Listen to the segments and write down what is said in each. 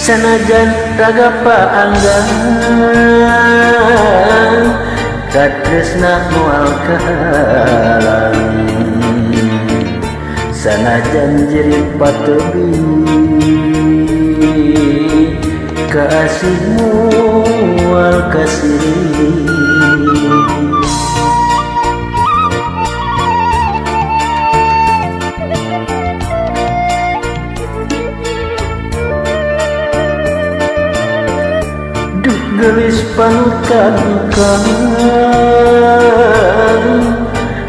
Sanajan raga paanggan katresna moal kahalang, sanajan jerit patebi kasihmu moal kasih. Gelis panutan kang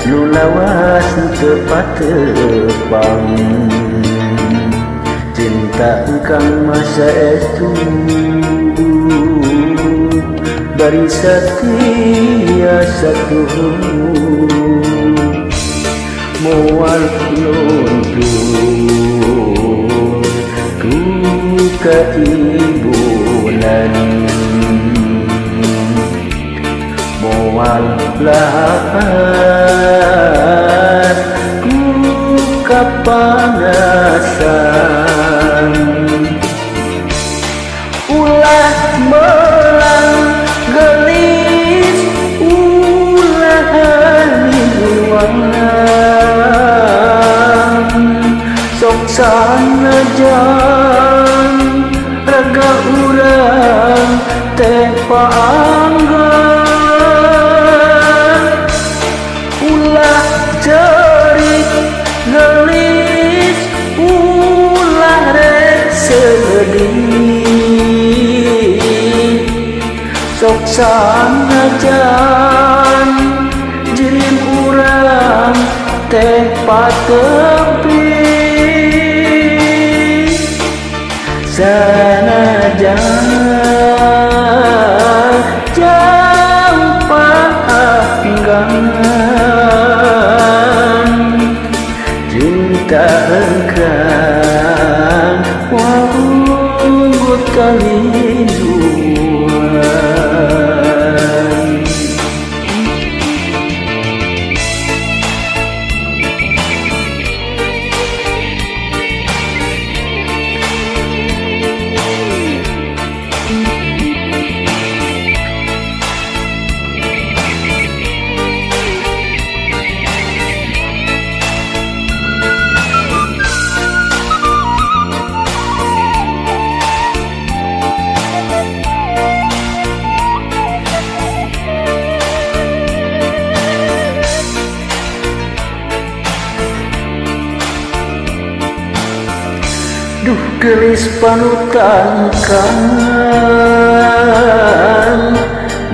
nu lawas tepat tepang, cinta kang masa estu dari setia satu moal luntur ku keibunan moal lahat ku kapanasan, ulah melang gelis ulah haliwang, sok sanajan raga urang teh paanggan, cerit gelis ulah rek sedih, sok sanajan jirim urang teh patepi, sanajan jauh paanggan cinta engkang wanggut kalinduan. Duh gelis panutan kang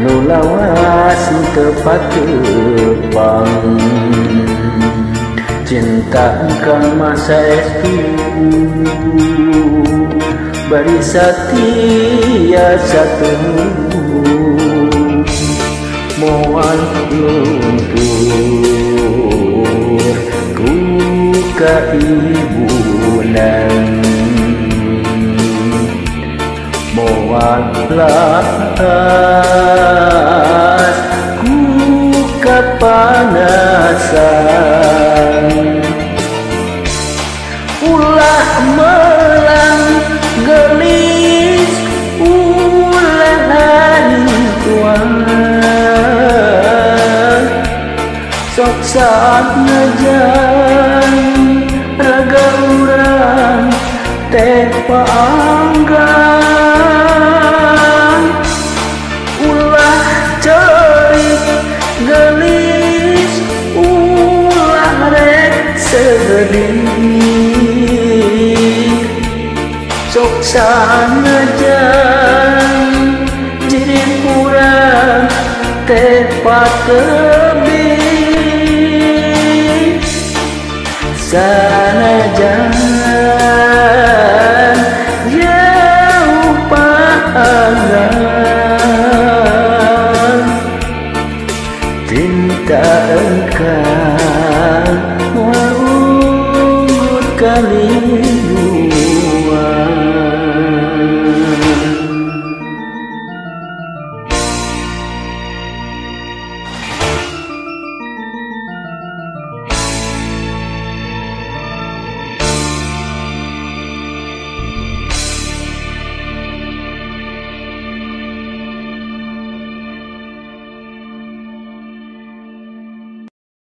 nu lawas tepat tepang, cinta kang masa estu bari satia satu moal luntur ku kaibunan, moal lahat ku kapanasan, ulah melang gelis ulah haliwang, sok sanajan raga urang teh paanggan, ulah cerit gelis ulah rek sedih, sok sanajan jirim urang teh patebi, sanajan jauh paanggan cinta engkang wanggut kalinduan.